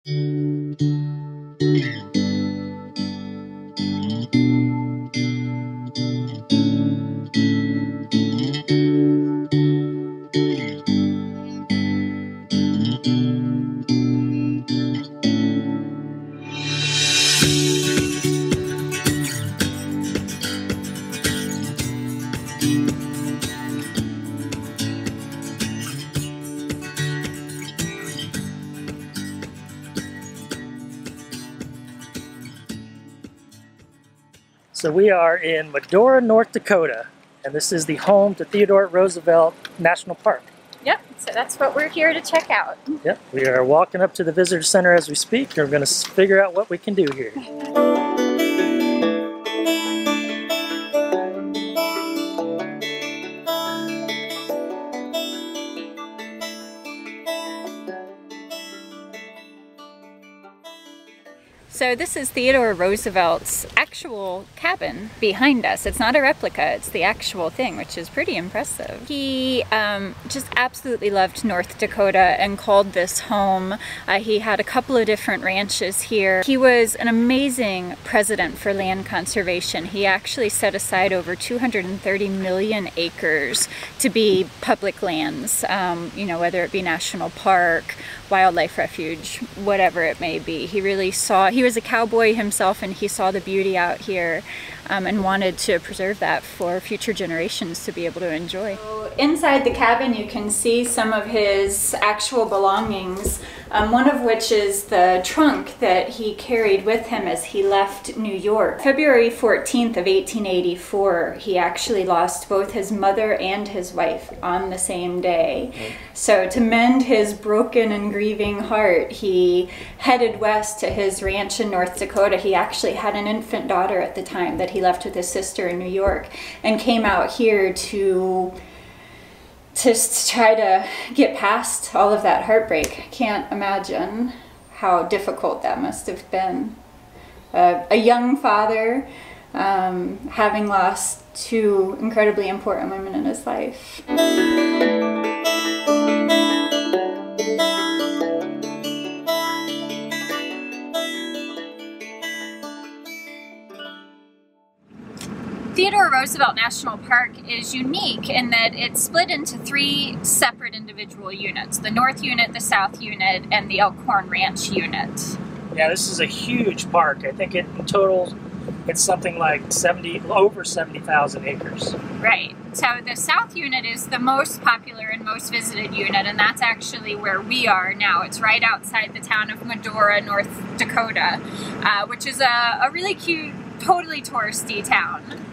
So we are in Medora, North Dakota, and this is the home to Theodore Roosevelt National Park. Yep, so that's what we're here to check out. Yep, we are walking up to the visitor center as we speak, and we're going to figure out what we can do here. So this is Theodore Roosevelt's actual cabin behind us. It's not a replica, it's the actual thing, which is pretty impressive. He just absolutely loved North Dakota and called this home. He had a couple of different ranches here. He was an amazing president for land conservation. He actually set aside over 230 million acres to be public lands, you know, whether it be national park, wildlife refuge, whatever it may be. He really saw, he was a cowboy himself, and he saw the beauty out here and wanted to preserve that for future generations to be able to enjoy. So inside the cabin you can see some of his actual belongings, one of which is the trunk that he carried with him as he left New York. February 14th of 1884, he actually lost both his mother and his wife on the same day. So to mend his broken and grieving heart, he headed west to his ranch in North Dakota. He actually had an infant daughter at the time that he left with his sister in New York, and came out here to try to get past all of that heartbreak. I can't imagine how difficult that must have been. A young father, having lost two incredibly important women in his life. Theodore Roosevelt National Park is unique in that it's split into three separate individual units: the North Unit, the South Unit, and the Elkhorn Ranch Unit. Yeah, this is a huge park. I think in total it's something like over 70,000 acres. Right. So the South Unit is the most popular and most visited unit, and that's actually where we are now. It's right outside the town of Medora, North Dakota, which is a really cute, totally touristy town.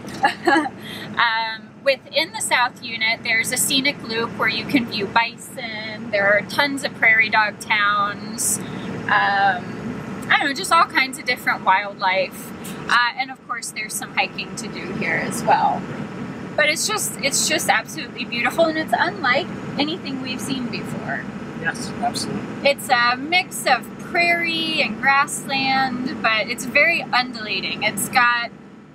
Within the South Unit, there's a scenic loop where you can view bison. There are tons of prairie dog towns. I don't know, just all kinds of different wildlife. And of course, there's some hiking to do here as well. But it's just absolutely beautiful, and it's unlike anything we've seen before. Yes, absolutely. It's a mix of prairie and grassland, but it's very undulating.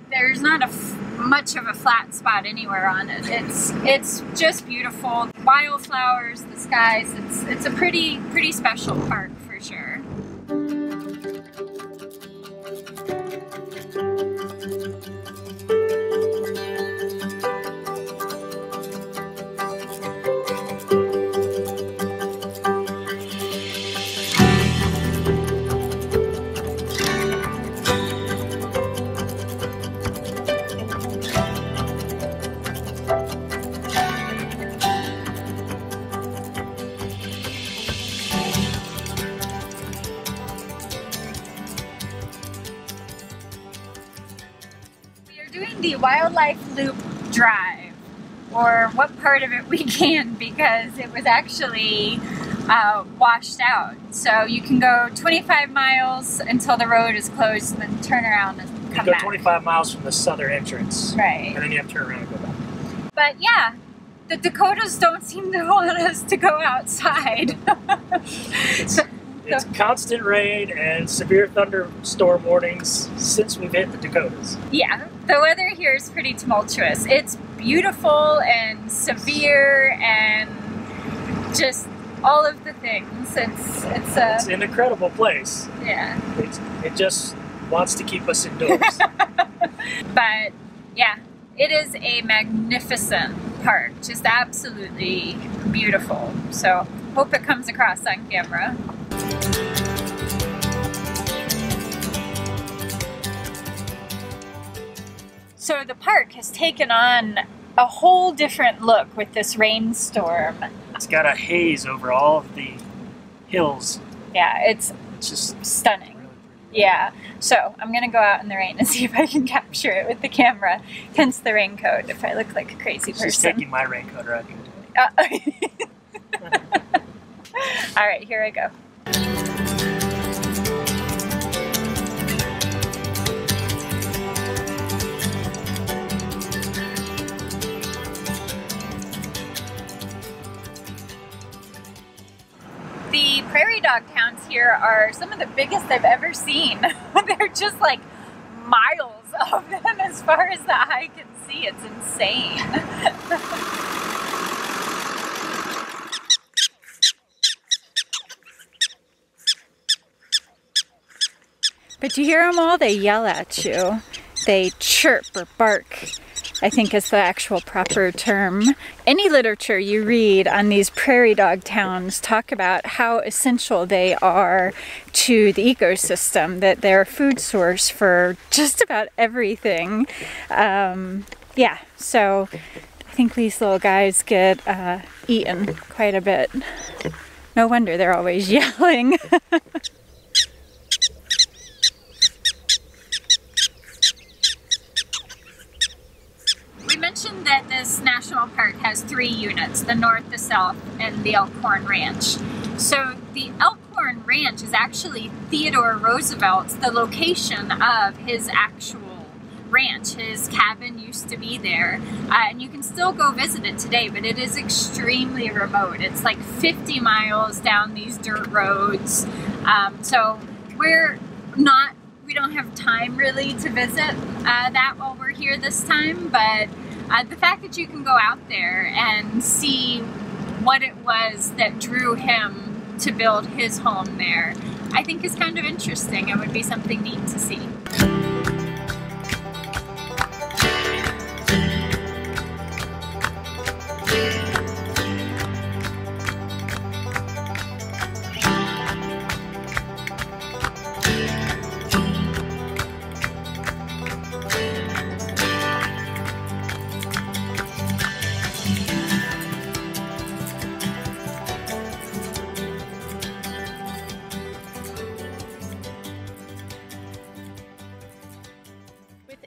There's not much of a flat spot anywhere on it. It's just beautiful. Wildflowers, the skies. It's a pretty special park for sure. Doing the Wildlife Loop Drive, or what part of it we can, because it was actually washed out. So you can go 25 miles until the road is closed, and then turn around and come back. You go 25 miles from the southern entrance. Right. And then you have to turn around and go back. But yeah, the Dakotas don't seem to want us to go outside. It's constant rain and severe thunderstorm warnings since we've hit the Dakotas. Yeah, the weather here is pretty tumultuous. It's beautiful and severe and just all of the things. It's an incredible place. Yeah. It just wants to keep us indoors. But yeah, it is a magnificent park, just absolutely beautiful. So hope it comes across on camera. So the park has taken on a whole different look with this rainstorm. It's got a haze over all of the hills. Yeah, it's just stunning. Really pretty. Yeah, so I'm gonna go out in the rain and see if I can capture it with the camera, hence the raincoat, if I look like a crazy person. She's taking my raincoat around here. All right, here I go. The prairie dog counts here are some of the biggest I've ever seen. They're just like miles of them as far as the eye can see. It's insane. But you hear them all? They yell at you. They chirp or bark, I think is the actual proper term. Any literature you read on these prairie dog towns talk about how essential they are to the ecosystem, that they're a food source for just about everything. Yeah, so I think these little guys get eaten quite a bit. No wonder they're always yelling. We mentioned that this national park has 3 units, the North, the South, and the Elkhorn Ranch. So the Elkhorn Ranch is actually Theodore Roosevelt's, the location of his actual ranch. His cabin used to be there, and you can still go visit it today, but it is extremely remote. It's like 50 miles down these dirt roads. So we don't have time really to visit that while we're here this time, but the fact that you can go out there and see what it was that drew him to build his home there, I think is kind of interesting. It would be something neat to see.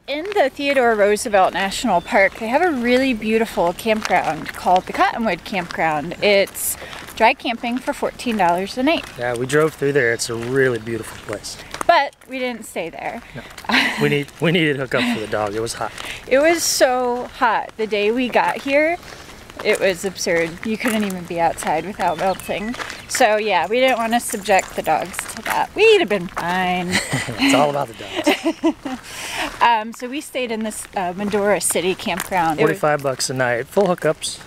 In the Theodore Roosevelt National Park, they have a really beautiful campground called the Cottonwood Campground. It's dry camping for $14 a night. Yeah, we drove through there. It's a really beautiful place. But we didn't stay there. No. We needed hookup for the dog. It was hot. It was so hot. The day we got here, it was absurd. You couldn't even be outside without melting. So yeah, we didn't want to subject the dogs to that. We'd have been fine. It's all about the dogs. So we stayed in this Medora City campground. $45 a night, full hookups,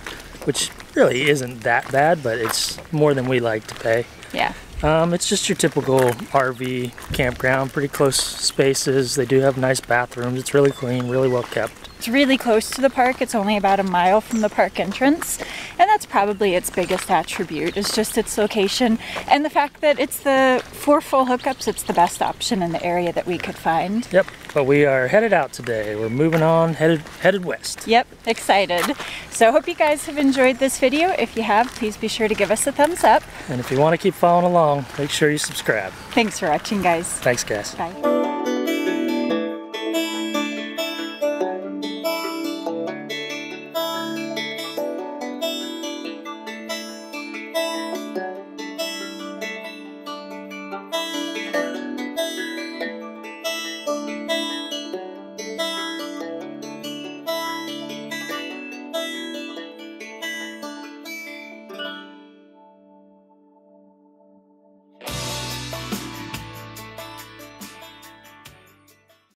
which really isn't that bad, but it's more than we like to pay. Yeah. It's just your typical RV campground, pretty close spaces. They do have nice bathrooms. It's really clean, really well kept. It's really close to the park. It's only about a mile from the park entrance, and that's probably its biggest attribute, is just its location and the fact that it's for full hookups, it's the best option in the area that we could find. Yep, but we are headed out today. We're moving on, headed west. Yep, excited. So hope you guys have enjoyed this video. If you have, please be sure to give us a thumbs up. And if you want to keep following along, make sure you subscribe. Thanks for watching, guys. Thanks, guys. Bye.